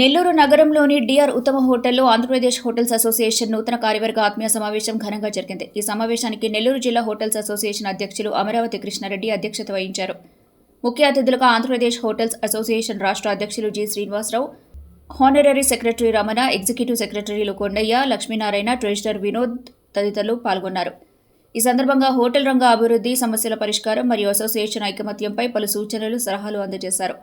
నెల్లూరు నగరంలోని డిఆర్ ఉత్తమ హోటల్లో ఆంధ్రప్రదేశ్ హోటల్స్ అసోసియేషన్ నూతన కార్యవర్గ ఆత్మీయ సమావేశం ఘనంగా జరిగింది. ఈ సమావేశానికి నెల్లూరు జిల్లా హోటల్స్ అసోసియేషన్ అధ్యక్షులు అమరావతి కృష్ణారెడ్డి అధ్యక్షత వహించారు. ముఖ్య అతిథులుగా ఆంధ్రప్రదేశ్ హోటల్స్ అసోసియేషన్ రాష్ట్ర అధ్యక్షులు G Srinivasarao, honorary secretary Ramana, executive సెక్రటరీలు కొండయ్య, లక్ష్మీనారాయణ, ట్రెజరర్ వినోద్ తదితరులు పాల్గొన్నారు. ఈ సందర్భంగా హోటల్ రంగ అభివృద్ధి, సమస్యల పరిష్కారం మరియు అసోసియేషన్ ఐకమత్యంపై పలు సూచనలు, సలహాలు అందజేశారు.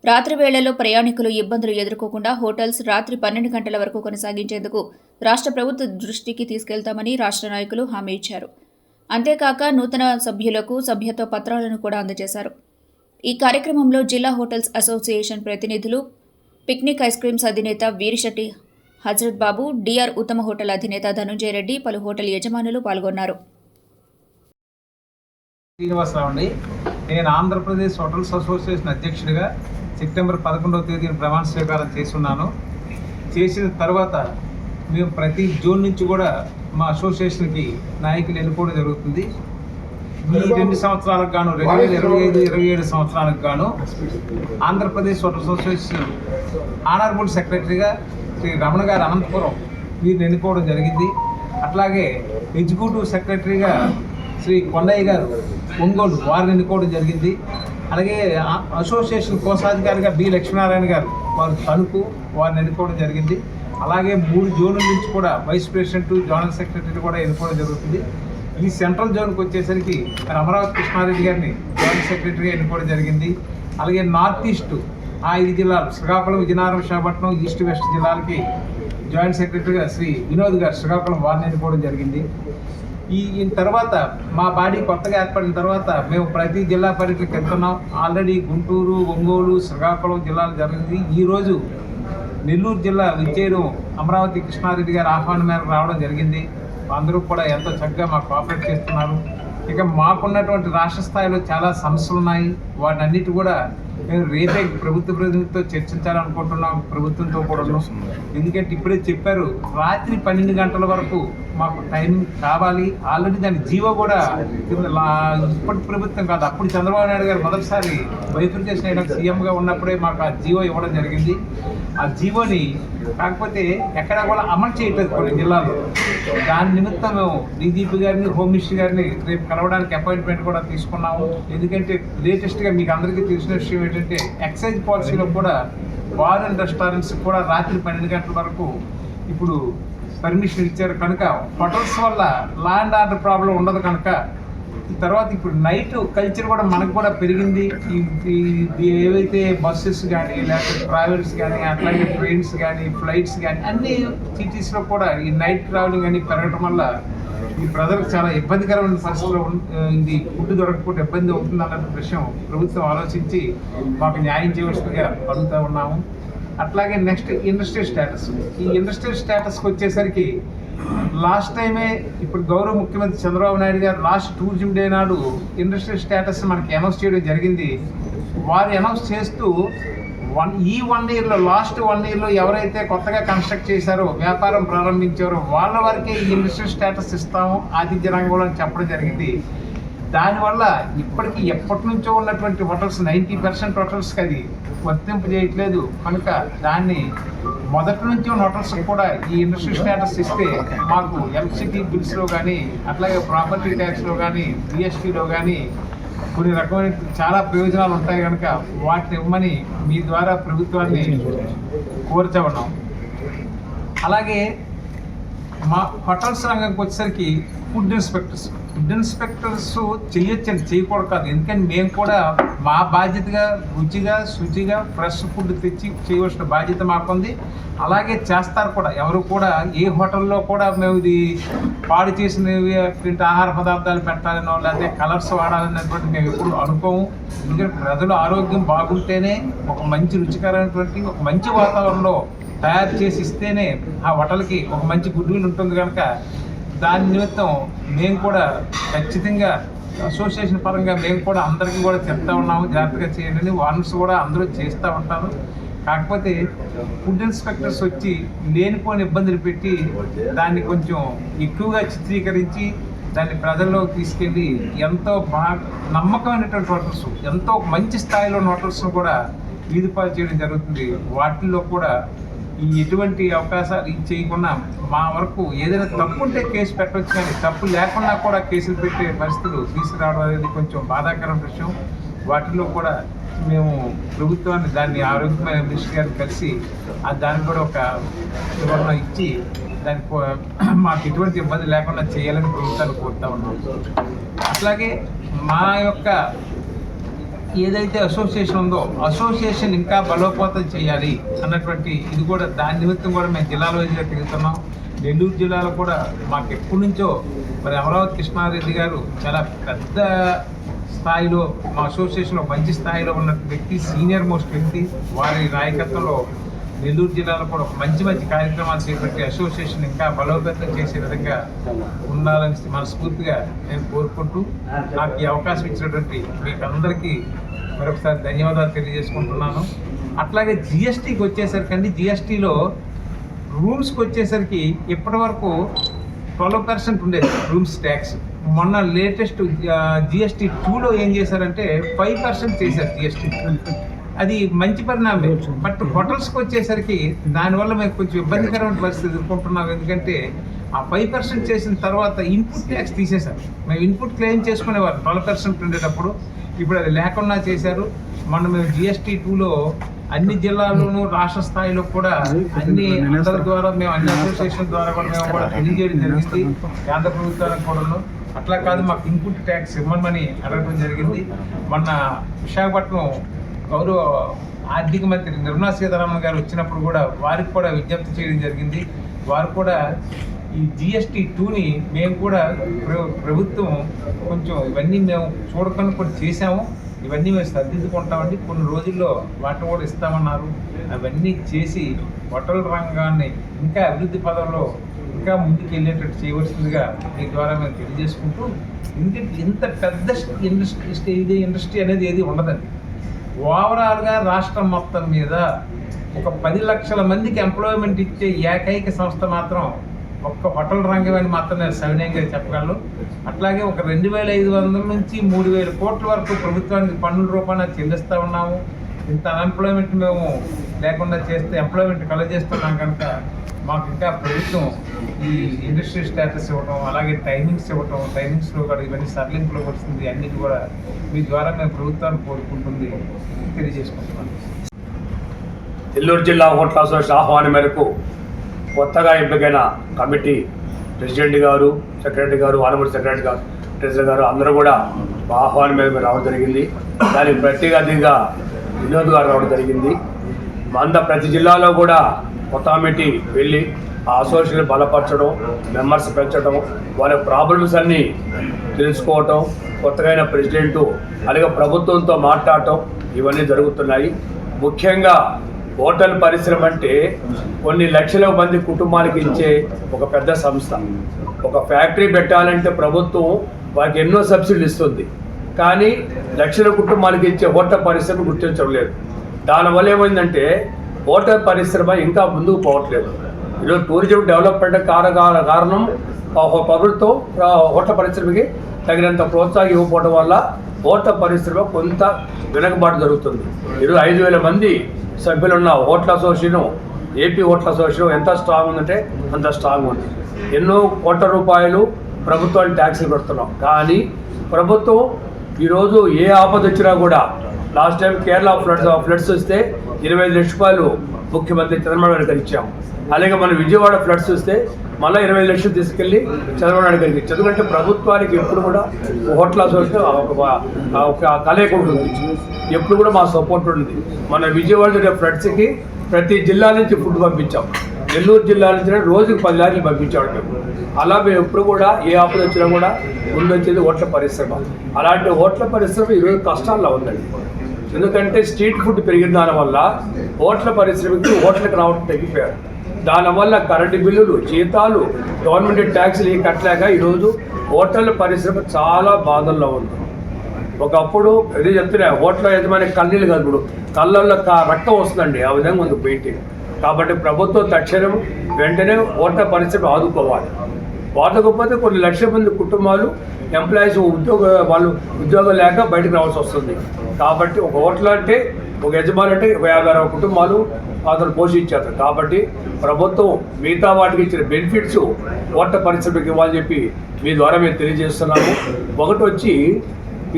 రాత్రి వేళల్లో ప్రయాణికులు ఇబ్బందులు ఎదుర్కోకుండా హోటల్స్ రాత్రి 12 గంటల వరకు కొనసాగించేందుకు రాష్ట్ర ప్రభుత్వ దృష్టికి తీసుకెళ్తామని రాష్ట్ర నాయకులు హామీ ఇచ్చారు. అంతేకాక నూతన సభ్యులకు సభ్యత్వ పత్రాలను కూడా అందజేశారు. ఈ కార్యక్రమంలో జిల్లా హోటల్స్ అసోసియేషన్ ప్రతినిధులు, పిక్నిక్ ఐస్ క్రీమ్స్ అధినేత వీరిశెట్టి హజరత్ బాబు, డిఆర్ ఉత్తమ హోటల్ అధినేత ధనుంజయ రెడ్డి, పలు హోటల్ యజమానులు పాల్గొన్నారు. శ్రీనివాసరావు అండి. నేను ఆంధ్రప్రదేశ్ హోటల్స్ అసోసియేషన్ అధ్యక్షుడిగా సెప్టెంబర్ 11వ తేదీన ప్రమాణ స్వీకారం చేస్తున్నాను. చేసిన తర్వాత మేము ప్రతి జోన్ నుంచి కూడా మా అసోసియేషన్కి నాయకులు ఎన్నుకోవడం జరుగుతుంది. ఈ 2 సంవత్సరాలకు గాను 2025-27 సంవత్సరాలకు గాను ఆంధ్రప్రదేశ్ హోటల్స్ అసోసియేషన్ ఆనరబుల్ సెక్రటరీగా శ్రీ రమణ గారు అనంతపురం వీరిని ఎన్నుకోవడం జరిగింది. అట్లాగే ఎగ్జిక్యూటివ్ సెక్రటరీగా శ్రీ కొండయ్య గారు ఒంగోలు వారిని ఎన్నుకోవడం జరిగింది. అలాగే అసోసియేషన్ కోశాధికారిగా బి లక్ష్మీనారాయణ గారు వారు తణుకు వారిని ఎన్నుకోవడం జరిగింది. అలాగే 3 జోన్ల నుంచి కూడా వైస్ ప్రెసిడెంట్, జోనల్ సెక్రటరీ కూడా ఎన్నుకోవడం జరుగుతుంది. ఈ సెంట్రల్ జోన్కి వచ్చేసరికి అమరావతి కృష్ణారెడ్డి గారిని జోనల్ సెక్రటరీగా ఎన్నుకోవడం జరిగింది. అలాగే నార్త్ ఈస్ట్ 5 జిల్లాలు శ్రీకాకుళం, విజయనగరం, విశాఖపట్నం, ఈస్ట్ వెస్ట్ జిల్లాలకి జాయింట్ సెక్రటరీగా శ్రీ వినోద్ గారు శ్రీకాకుళం వారిని ఎన్నుకోవడం జరిగింది. ఈ తర్వాత మా బాడీ కొత్తగా ఏర్పడిన తర్వాత మేము ప్రతి జిల్లా పర్యటనకు వెళ్తున్నాం. ఆల్రెడీ గుంటూరు, ఒంగోలు, శ్రీకాకుళం జిల్లాలు జరిగింది. ఈరోజు నెల్లూరు జిల్లా విజయనగరం అమరావతి కృష్ణారెడ్డి గారి ఆహ్వానం మేరకు రావడం జరిగింది. అందరూ కూడా ఎంతో చక్కగా మాకు కోఆపరేట్ చేస్తున్నారు. ఇక మాకున్నటువంటి రాష్ట్ర స్థాయిలో చాలా సమస్యలు ఉన్నాయి. వాటన్నిటి కూడా మేము రేపే ప్రభుత్వ ప్రతినిధితో చర్చించాలనుకుంటున్నాం, ప్రభుత్వంతో కూడా. ఎందుకంటే ఇప్పుడే చెప్పారు, రాత్రి 12 గంటల వరకు మాకు టైం కావాలి. ఆల్రెడీ దాని జీవో కూడా ఇప్పటి ప్రభుత్వం కాదు, అప్పుడు చంద్రబాబు నాయుడు గారు మొదటిసారి బైఫర్కేషన్ అయిన సీఎంగా ఉన్నప్పుడే మాకు ఆ జీవో ఇవ్వడం జరిగింది. ఆ జీవోని కాకపోతే ఎక్కడా కూడా అమలు చేయట్లేదు కొన్ని జిల్లాలో. దాని నిమిత్తం మేము డీజీపీ గారిని, హోమ్ మినిస్టర్ గారిని రేపు కలవడానికి అపాయింట్మెంట్ కూడా తీసుకున్నాము. ఎందుకంటే లేటెస్ట్గా మీకు అందరికీ తెలిసిన విషయం ఏంటంటే ఎక్సైజ్ పాలసీలో కూడా బార్ అండ్ రెస్టారెంట్స్ కూడా రాత్రి 12 గంటల వరకు ఇప్పుడు పర్మిషన్ ఇచ్చారు. కనుక హోటల్స్ వల్ల లా అండ్ ఆర్డర్ ప్రాబ్లం ఉండదు. కనుక తర్వాత ఇప్పుడు నైట్ కల్చర్ కూడా మనకు కూడా పెరిగింది. ఏవైతే బస్సెస్ కానీ, లేకపోతే ట్రావెల్స్ కానీ, అట్లాగే ట్రైన్స్ కానీ, ఫ్లైట్స్ కానీ అన్ని సిటీస్లో కూడా ఈ నైట్ ట్రావెలింగ్ అని పెరగడం వల్ల ఈ ప్రజలకు చాలా ఇబ్బందికరమైన పరిస్థితుల్లో ఇది ఫుడ్ దొరకకుండా ఇబ్బంది అవుతుంది అన్న విషయం ప్రభుత్వం ఆలోచించి మాకు న్యాయం చేయవలసిందిగా అడుగుతూ ఉన్నాము. అట్లాగే నెక్స్ట్ ఇండస్ట్రియల్ స్టేటస్. ఈ ఇండస్ట్రియల్ స్టేటస్కి వచ్చేసరికి లాస్ట్ టైమే ఇప్పుడు గౌరవ ముఖ్యమంత్రి చంద్రబాబు నాయుడు గారు లాస్ట్ టూరిజం డే నాడు ఇండస్ట్రియల్ స్టేటస్ మనకి అనౌన్స్ చేయడం జరిగింది. వారు అనౌన్స్ చేస్తూ ఈ 1 ఇయర్లో, లాస్ట్ 1 ఇయర్లో ఎవరైతే కొత్తగా కన్స్ట్రక్ట్ చేశారో, వ్యాపారం ప్రారంభించారో వాళ్ళ వరకే ఈ ఇండస్ట్రియల్ స్టేటస్ ఇస్తాము ఆతిథ్య రంగంలో అని చెప్పడం జరిగింది. దానివల్ల ఇప్పటికీ ఎప్పటి నుంచో ఉన్నటువంటి హోటల్స్ 90% హోటల్స్కి అది వర్తింపు చేయట్లేదు. కనుక దాన్ని మొదటి నుంచి ఉన్న హోటల్స్ కూడా ఈ ఇండస్ట్రియల్ స్టేటస్ ఇస్తే మాకు ఎలక్ట్రిసిటీ బిల్స్లో కానీ, అట్లాగే ప్రాపర్టీ ట్యాక్స్లో కానీ, జిఎస్టీలో కానీ కొన్ని రకమైన చాలా ప్రయోజనాలు ఉంటాయి. కనుక వాటిని ఇవ్వమని మీ ద్వారా ప్రభుత్వాన్ని కోరుతా ఉన్నాం. అలాగే మా హోటల్స్ రంగంకి వచ్చేసరికి ఫుడ్ ఇన్స్పెక్టర్స్ చేయొచ్చండి, చేయకూడదు కాదు. ఎందుకంటే మేము కూడా మా బాధ్యతగా రుచిగా, శుచిగా, ఫ్రెష్ ఫుడ్ తెచ్చి చేయవలసిన బాధ్యత మాకుంది. అలాగే చేస్తారు కూడా. ఎవరు కూడా ఏ హోటల్లో కూడా మేము ఇది పాడు చేసినవి ఆహార పదార్థాలు పెట్టాలనో, లేకపోతే కలర్స్ వాడాలనేటువంటి మేము ఎప్పుడు అనుకోము. ఎందుకంటే ప్రజలు ఆరోగ్యం బాగుంటేనే ఒక మంచి రుచికరమైనటువంటి ఒక మంచి వాతావరణంలో తయారు చేసి ఇస్తేనే ఆ హోటల్కి ఒక మంచి గుడ్ విల్ ఉంటుంది. కనుక దాని నిమిత్తం మేము కూడా ఖచ్చితంగా అసోసియేషన్ పరంగా మేము కూడా అందరికీ కూడా చెప్తా ఉన్నాము, జాగ్రత్తగా చేయండి. వార్నర్స్ కూడా అందరూ చేస్తూ ఉంటారు. కాకపోతే ఫుడ్ ఇన్స్పెక్టర్స్ వచ్చి లేనిపోని ఇబ్బందులు పెట్టి దాన్ని కొంచెం ఎక్కువగా చిత్రీకరించి దాన్ని ప్రజల్లోకి తీసుకెళ్ళి ఎంతో బాగా నమ్మకమైనటువంటి హోటల్స్, ఎంతో మంచి స్థాయిలో హోటల్స్ను కూడా వీధిపాలు చేయడం జరుగుతుంది. వాటిల్లో కూడా ఈ ఎటువంటి అవకాశాలు చేయకుండా మా వరకు ఏదైనా తప్పు ఉంటే కేసు పెట్టవచ్చు, కానీ తప్పు లేకుండా కూడా కేసులు పెట్టే పరిస్థితులు తీసుకురావడం అనేది కొంచెం బాధాకరమైన విషయం. వాటిల్లో కూడా మేము ప్రభుత్వాన్ని దాన్ని ఆరోగ్యమైన మినిస్టర్ గారిని కలిసి దానికి కూడా ఒక వివరణ ఇచ్చి దానికి మాకు ఎటువంటి ఇబ్బంది లేకుండా చేయాలని ప్రభుత్వాన్ని కోరుతా ఉన్నాం. అట్లాగే మా యొక్క ఏదైతే అసోసియేషన్ ఉందో అసోసియేషన్ ఇంకా బలోపేతం చేయాలి అన్నటువంటి ఇది కూడా దాని నిమిత్తం కూడా మేము జిల్లాల వైజ్గా తిరుగుతున్నాం. నెల్లూరు జిల్లాలో కూడా మాకు ఎప్పటి నుంచో మరి అమరావతి కృష్ణారెడ్డి గారు చాలా పెద్ద స్థాయిలో మా అసోసియేషన్లో మంచి స్థాయిలో ఉన్న వ్యక్తి, సీనియర్ మోస్ట్ వ్యక్తి. వారి నాయకత్వంలో నెల్లూరు జిల్లాలో కూడా ఒక మంచి మంచి కార్యక్రమాలు చేపట్టి అసోసియేషన్ ఇంకా బలోపేతం చేసే విధంగా ఉండాలని మనస్ఫూర్తిగా నేను కోరుకుంటూ నాకు ఈ అవకాశం ఇచ్చినటువంటి మీకు అందరికీ మరొకసారి ధన్యవాదాలు తెలియజేసుకుంటున్నాను. అట్లాగే జిఎస్టీకి వచ్చేసరికి జిఎస్టీలో రూమ్స్కి వచ్చేసరికి ఇప్పటి వరకు 12% ఉండేది రూమ్స్ ట్యాక్స్. మొన్న లేటెస్ట్ జిఎస్టీ 2లో ఏం చేశారంటే 5% చేశారు జిఎస్టీ. అది మంచి పరిణామమే. బట్ హోటల్స్కి వచ్చేసరికి దానివల్ల మేము కొంచెం ఇబ్బందికరమైన పరిస్థితి ఎదుర్కొంటున్నాం. ఎందుకంటే ఆ 5% చేసిన తర్వాత ఇన్పుట్ ట్యాక్స్ తీసేశారు. మేము ఇన్పుట్ క్లెయిమ్ చేసుకునేవారు 12% ఉండేటప్పుడు, ఇప్పుడు అది లేకుండా చేశారు. మొన్న మేము జిఎస్టీ 2లో అన్ని జిల్లాల్లోనూ రాష్ట్ర స్థాయిలో కూడా అన్ని అందరి ద్వారా మేము అన్ని అసోసియేషన్ ద్వారా కూడా మేము కూడా తెలియజేయడం జరిగింది కేంద్ర ప్రభుత్వానికి కూడా. అట్లా కాదు మాకు ఇన్పుట్ ట్యాక్స్ ఇవ్వమని అడగడం జరిగింది. మొన్న విశాఖపట్నం గౌరవ ఆర్థిక మంత్రి నిర్మలా సీతారామన్ గారు వచ్చినప్పుడు కూడా వారికి కూడా విజ్ఞప్తి చేయడం జరిగింది. వారు కూడా ఈ జిఎస్టీ 2ని మేము కూడా ప్రభుత్వం కొంచెం ఇవన్నీ మేము చూడకుండా కూడా చేసాము, ఇవన్నీ మేము సర్దిద్దుకుంటామండి, కొన్ని రోజుల్లో వాటిని కూడా ఇస్తామన్నారు. అవన్నీ చేసి హోటల్ రంగాన్ని ఇంకా అభివృద్ధి పదంలో ఇంకా ముందుకు వెళ్ళేటట్టు చేయవలసిందిగా మీ ద్వారా మేము తెలియజేసుకుంటూ, ఎందుకంటే ఇంత పెద్ద ఇండస్ట్రీ అనేది ఏది ఉండదండి. ఓవరాల్గా రాష్ట్రం మొత్తం మీద ఒక 10 లక్షల మందికి ఎంప్లాయ్మెంట్ ఇచ్చే ఏకైక సంస్థ మాత్రం ఒక్క హోటల్ రంగం అని మాత్రం నేను సవినయంగా చెప్పగలను. అట్లాగే ఒక 2,500 నుంచి 3,000 కోట్ల వరకు ప్రభుత్వానికి పన్నుల రూపాన చెల్లిస్తూ ఉన్నాము. ఇంత అన్ఎంప్లాయ్మెంట్ మేము లేకుండా చేస్తే ఎంప్లాయ్మెంట్ కలగజేస్తున్నాం కనుక మాకు ఇంకా ప్రభుత్వం ఈ ఇండస్ట్రీ స్టేటస్ ఇవ్వడం, అలాగే టైమింగ్స్ ఇవ్వడం, టైమింగ్స్లో కూడా ఇవన్నీ సరళింపులోకి వస్తుంది. అన్నిటి కూడా మీ ద్వారా మేము ప్రభుత్వాన్ని కోరుకుంటుంది తెలియజేసుకుంటున్నాను. నెల్లూరు జిల్లా హోటల్ అసోసియేషన్ ఆహ్వానం మేరకు కొత్తగా ఎంపికైన కమిటీ ప్రెసిడెంట్ గారు, సెక్రటరీ గారు, ఆనమూరి సెక్రటరీ గారు, ట్రెజరర్ గారు అందరూ కూడా ఆహ్వానం మీద రావడం జరిగింది. దానికి ప్రత్యేక అతిథిగా వినోద్ గారు రావడం జరిగింది. ప్రతి జిల్లాలో కూడా కొత్త కమిటీ వెళ్ళి ఆ అసోసియేషన్ బలపరచడం, మెంబర్స్ పెంచడం, వాళ్ళ ప్రాబ్లమ్స్ అన్నీ తెలుసుకోవటం, కొత్తగా ప్రెసిడెంటు అలాగే ప్రభుత్వంతో మాట్లాడటం ఇవన్నీ జరుగుతున్నాయి. ముఖ్యంగా హోటల్ పరిశ్రమ అంటే కొన్ని లక్షల మంది కుటుంబాలకి ఇచ్చే ఒక పెద్ద సంస్థ. ఒక ఫ్యాక్టరీ పెట్టాలంటే ప్రభుత్వం వారికి ఎన్నో సబ్సిడీలు ఇస్తుంది, కానీ లక్షల కుటుంబాలకి ఇచ్చే హోటల్ పరిశ్రమ గుర్తించడం లేదు. దానివల్ల ఏమైందంటే హోటల్ పరిశ్రమ ఇంకా ముందుకు పోవట్లేదు. ఈరోజు టూరిజం డెవలప్మెంట్ కారణం ప్రభుత్వం హోటల్ పరిశ్రమకి తగినంత ప్రోత్సాహం ఇవ్వకపోవడం వల్ల హోటల్ పరిశ్రమ కొంత వెనకబాటు జరుగుతుంది. ఈరోజు 5,000 మంది సభ్యులున్న hotel association, AP hotel association ఎంత స్ట్రాంగ్ ఉందంటే అంత స్ట్రాంగ్ ఉంది. ఎన్నో కోట్ల రూపాయలు ప్రభుత్వానికి ట్యాక్స్లు పెడుతున్నాం, కానీ ప్రభుత్వం ఈరోజు ఏ ఆపద వచ్చినా కూడా, లాస్ట్ టైం కేరళ ఫ్లడ్స్ వస్తే 25 లక్షల రూపాయలు ముఖ్యమంత్రి చంద్రబాబు నాయుడు గారికి ఇచ్చాము. అలాగే మన విజయవాడ ఫ్లడ్స్ వస్తే మళ్ళీ 25 లక్షలు తీసుకెళ్ళి చంద్రబాబు నాయుడు గారికి ఇచ్చాము. ఎందుకంటే ప్రభుత్వానికి ఎప్పుడు కూడా హోటల్ అసోసియేషన్ ఒక కలయిక ఉంటుంది, ఎప్పుడు కూడా మా సపోర్ట్ ఉంటుంది. మన విజయవాడ ఫ్లడ్స్కి ప్రతి జిల్లా నుంచి ఫుడ్ పంపించాం. నెల్లూరు జిల్లా నుంచి రోజుకి 10 లారీలు పంపించాడు మేము. అలా మేము ఎప్పుడు కూడా ఏ ఆపద వచ్చినా కూడా ముందు వచ్చేది హోటల్ పరిశ్రమ. అలాంటి హోటల్ పరిశ్రమ ఈరోజు కష్టాల్లో ఉందండి. ఎందుకంటే స్ట్రీట్ ఫుడ్ పెరిగిన దానివల్ల హోటల్ పరిశ్రమకి హోటల్కి రావడం తగ్గిపోయారు. దానివల్ల కరెంటు బిల్లులు, జీతాలు, గవర్నమెంట్ ట్యాక్స్లు కట్టలేక ఈరోజు హోటల్ పరిశ్రమ చాలా బాధల్లో ఉంది. ఒకప్పుడు ఇది చెప్తున్నా, హోటల్ యజమాని కన్నీళ్ళు కాదు, ఇప్పుడు కళ్ళల్లో రక్తం వస్తుందండి, ఆ విధంగా ఉంది పెయింటింగ్. కాబట్టి ప్రభుత్వం తక్షణం వెంటనే హోటల్ పరిశ్రమ ఆదుకోవాలి. ఆదుకోకపోతే కొన్ని లక్షల మంది కుటుంబాలు ఎంప్లాయీస్ వాళ్ళు ఉద్యోగం లేక బయటకు రావాల్సి వస్తుంది. కాబట్టి ఒక హోటల్ అంటే ఒక యజమాని అంటే 50-60 కుటుంబాలు అతను పోషించారు. కాబట్టి ప్రభుత్వం మిగతా వాటికి ఇచ్చిన బెనిఫిట్స్ హోటల్ పరిశ్రమకి ఇవ్వాలని చెప్పి మీ ద్వారా మేము తెలియజేస్తున్నాము. ఒకటి వచ్చి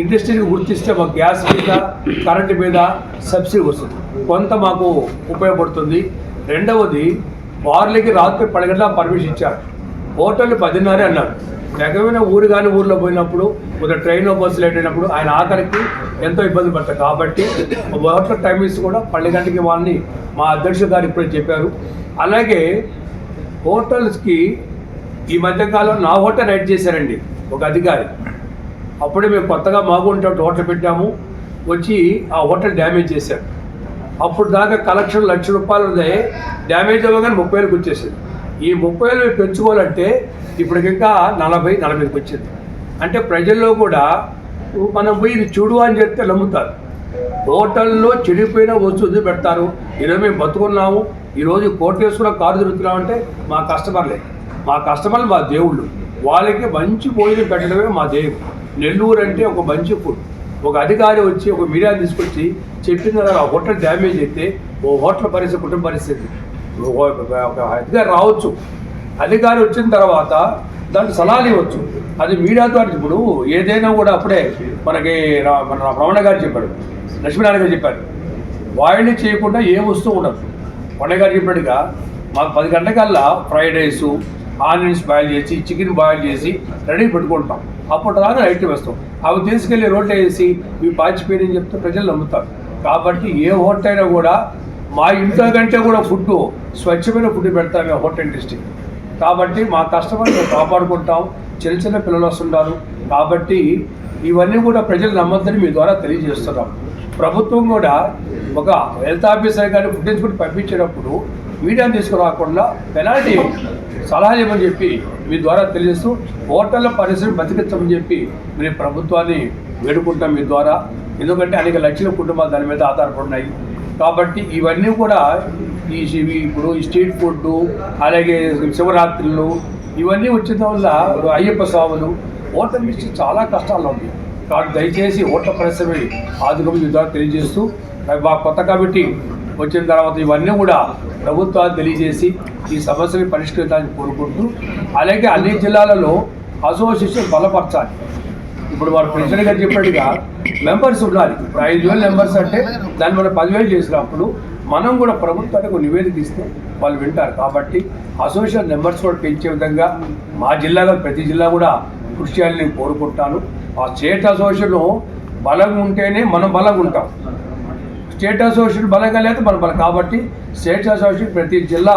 ఇండస్ట్రీకి గుర్తిస్తే మాకు గ్యాస్ మీద, కరెంటు మీద సబ్సిడీ వస్తుంది, కొంత మాకు ఉపయోగపడుతుంది. రెండవది బార్లకి రాత్రి 10 గంటల పర్మిషన్ ఇచ్చారు, హోటల్ 10:30 అన్నారు. ఎగమైన ఊరు కానీ ఊర్లో పోయినప్పుడు కొంత ట్రైన్ బస్సు లేట్ అయినప్పుడు ఆయన ఆఖరికి ఎంతో ఇబ్బంది పడతారు. కాబట్టి హోటల్ టైమింగ్స్ కూడా 10 గంటలకి వాళ్ళని మా అధ్యక్షుడు గారు ఇప్పుడే చెప్పారు. అలాగే హోటల్స్కి ఈ మధ్యకాలం నా హోటల్ రైడ్ చేశారండి ఒక అధికారి. అప్పుడే మేము కొత్తగా మాగుంటే హోటల్ పెట్టాము, వచ్చి ఆ హోటల్ డ్యామేజ్ చేశారు. అప్పుడు దాకా కలెక్షన్ ₹1,00,000 డ్యామేజ్ అవ్వగానే 30,000కి వచ్చేసింది. ఈ 30,000 పెంచుకోవాలంటే ఇప్పటికి ఇంకా 40-45కి వచ్చింది. అంటే ప్రజల్లో కూడా మనం పోయి ఇది చూడు అని చెప్తే నమ్ముతారు. హోటల్లో చెడిపోయిన వస్తువులు పెడతారు. ఈరోజు మేము బతుకున్నాము, ఈరోజు కోట్ వేసుకున్న కారు తిరుగుతున్నామంటే మా కస్టమర్లు మా దేవుళ్ళు. వాళ్ళకి మంచి భోజనం పెట్టడమే మా దేవుడు. నెల్లూరు అంటే ఒక మంచి ఫుడ్. ఒక అధికారి వచ్చి ఒక మీడియా తీసుకొచ్చి చెప్పిన తర్వాత ఆ హోటల్ డ్యామేజ్ అయితే ఓ హోటల్ పరిస్థితి, కుటుంబ పరిస్థితి, ఒక అధికారి రావచ్చు, అధికారి వచ్చిన తర్వాత దానికి సలహాలు ఇవ్వచ్చు. అది మీడియా ద్వారా ఇప్పుడు ఏదైనా కూడా అప్పుడే మనకి మన రమణ గారు చెప్పాడు, లక్ష్మీనారాయణ గారు చెప్పారు, బాయిల్ చేయకుండా ఏ వస్తువు ఉండదు. రమణ గారు చెప్పాడుగా మాకు 10 గంటలకల్లా ఫ్రైడ్ రైస్, ఆనియన్స్ బాయిల్ చేసి, చికెన్ బాయిల్ చేసి రెడీ పెట్టుకుంటాం. అప్పుడు రాగా ఐటమ్ వేస్తాం. అవి తీసుకెళ్ళి రోడ్లో వేసి ఇవి పాచిపోయినని చెప్తే ప్రజలు నమ్ముతారు. కాబట్టి ఏ హోటల్ అయినా కూడా మా ఇంట్లో కంటే కూడా ఫుడ్ స్వచ్ఛమైన ఫుడ్ పెడతాం మేము హోటల్ ఇండస్ట్రీ. కాబట్టి మా కస్టమర్ని మేము కాపాడుకుంటాం. చిన్న చిన్న పిల్లలు వస్తుంటారు. కాబట్టి ఇవన్నీ కూడా ప్రజలు నమ్మద్దని మీ ద్వారా తెలియజేస్తున్నాం. ప్రభుత్వం కూడా ఒక హెల్త్ ఆఫీసర్ కానీ ఫుడ్ ఇన్స్పెక్టర్ పంపించేటప్పుడు మీడియాని తీసుకురాకుండా పెనాల్టీ సలహా ఇవ్వమని చెప్పి మీ ద్వారా తెలియజేస్తూ హోటళ్ళ పరిశ్రమ బతికించమని చెప్పి మీరు ప్రభుత్వాన్ని వేడుకుంటాం మీ ద్వారా. ఎందుకంటే అనేక లక్షల కుటుంబాలు దాని మీద ఆధారపడినాయి. కాబట్టి ఇవన్నీ కూడా ఇప్పుడు ఈ స్ట్రీట్ ఫుడ్, అలాగే శివరాత్రులు ఇవన్నీ వచ్చిన వల్ల అయ్యప్ప స్వాములు హోటల్ ఇండస్ట్రీ చాలా కష్టాల్లో ఉంది. కాబట్టి దయచేసి హోటల్ పరిశ్రమ ఆదుకోమని మీ ద్వారా తెలియజేస్తూ మా కొత్త కమిటీ వచ్చిన తర్వాత ఇవన్నీ కూడా ప్రభుత్వాన్ని తెలియజేసి ఈ సమస్యని పరిష్కరించాలని కోరుకుంటూ, అలాగే అన్ని జిల్లాలలో అసోసియేషన్ బలపరచాలి. ఇప్పుడు వారు ప్రెసిడెంట్ గారు చెప్పినట్టుగా మెంబర్స్ ఉండాలి. 5,000 మెంబర్స్ అంటే దాన్ని మనం 10,000 చేసినప్పుడు మనం కూడా ప్రభుత్వానికి నివేదిక ఇస్తే వాళ్ళు వింటారు. కాబట్టి అసోసియేషన్ మెంబర్స్ కూడా పెంచే విధంగా మా జిల్లాలో ప్రతి జిల్లా కూడా కృషి చేయాలని నేను కోరుకుంటాను. ఆ స్టేట్ అసోసియేషన్ బలంగా ఉంటేనే మనం బలంగా ఉంటాం. స్టేట్ అసోసియేషన్ బలంగా లేదు మన బలం. కాబట్టి స్టేట్ అసోసియేషన్ ప్రతి జిల్లా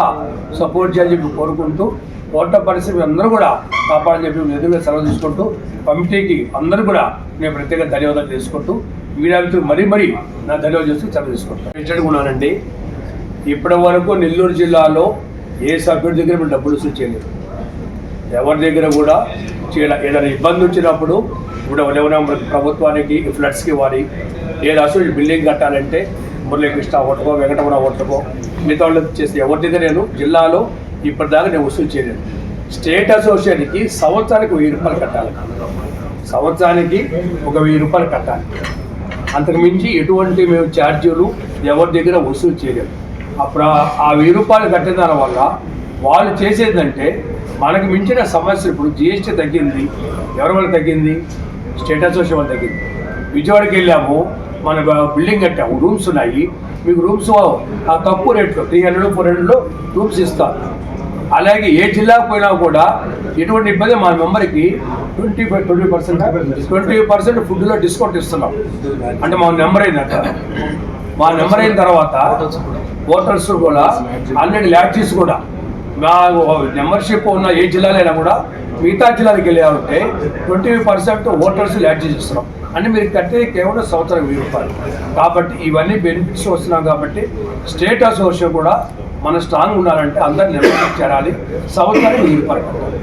సపోర్ట్ చేయాలని చెప్పి కోరుకుంటూ హోటల్ పరిస్థితి అందరూ కూడా కాపాడని చెప్పి ఎదురుగా సెలవు తీసుకుంటూ కమిటీకి అందరూ కూడా నేను ప్రత్యేక ధన్యవాదాలు చేసుకుంటూ మీడియా మిత్రులు మరీ నా ధన్యవాదాలు చేస్తూ సెలవు తీసుకుంటాను. పెంచుకున్నానండి. ఇప్పటి వరకు నెల్లూరు జిల్లాలో ఏ సభ్యుడి దగ్గర మేము డబ్బులు వసూలు చేయలేదు. ఎవరి దగ్గర కూడా ఏదైనా ఇబ్బంది వచ్చినప్పుడు ఇప్పుడు ఎవరైనా ప్రభుత్వానికి ఫ్లడ్స్కి ఇవ్వాలి, ఏదో అసలు బిల్డింగ్ కట్టాలంటే మురళీకృష్ణ హోటల్కో, వెంకటరమణ హోటల్కో మిగతా వాళ్ళకి చేస్తే ఎవరి దగ్గర నేను జిల్లాలో ఇప్పటిదాకా నేను వసూలు చేయలేదు. స్టేట్ అసోసియేషన్కి సంవత్సరానికి ₹1,000 కట్టాలి. సంవత్సరానికి ఒక ₹1,000 కట్టాలి. అంతకు మించి ఎటువంటి మేము ఛార్జీలు ఎవరి దగ్గర వసూలు చేయలేదు. అప్పుడు ఆ ₹1,000 కట్టిన దాని వల్ల వాళ్ళు చేసేదంటే మనకు మించిన సమస్యలు. ఇప్పుడు GST తగ్గింది, ఎవరి వల్ల తగ్గింది? స్టేట్ అసోసియేషన్ వల్ల తగ్గింది. విజయవాడకి వెళ్ళాము, మన బిల్డింగ్ కట్టాము, రూమ్స్ ఉన్నాయి. మీకు రూమ్స్ ఆ తక్కువ రేట్లో 300-400 రూమ్స్ ఇస్తారు. అలాగే ఏ జిల్లాకు పోయినా కూడా ఎటువంటి ఇబ్బంది మా మెంబర్కి 20% ఫుడ్లో డిస్కౌంట్ ఇస్తున్నాం. అంటే మా నెంబర్ అయిందంట. మా నెంబర్ అయిన తర్వాత హోటల్స్ కూడా 100 ల్యాడ్జెస్ కూడా మా మెంబర్షిప్ ఉన్న ఏ జిల్లాలైనా కూడా మిగతా జిల్లాలకు వెళ్ళామంటే 20% హోటల్స్ ల్యాడ్జెస్ ఇస్తున్నాం. అంటే మీరు కట్టేది కేవలం సంవత్సరం ₹1,000. కాబట్టి ఇవన్నీ బెనిఫిట్స్ వస్తున్నాం. కాబట్టి స్టేట్ అసోసియేషన్ కూడా మన స్ట్రాంగ్ ఉండాలంటే అందరినీ నిర్వహించాలి. సంవత్సరానికి ₹1,000 కట్టాలి.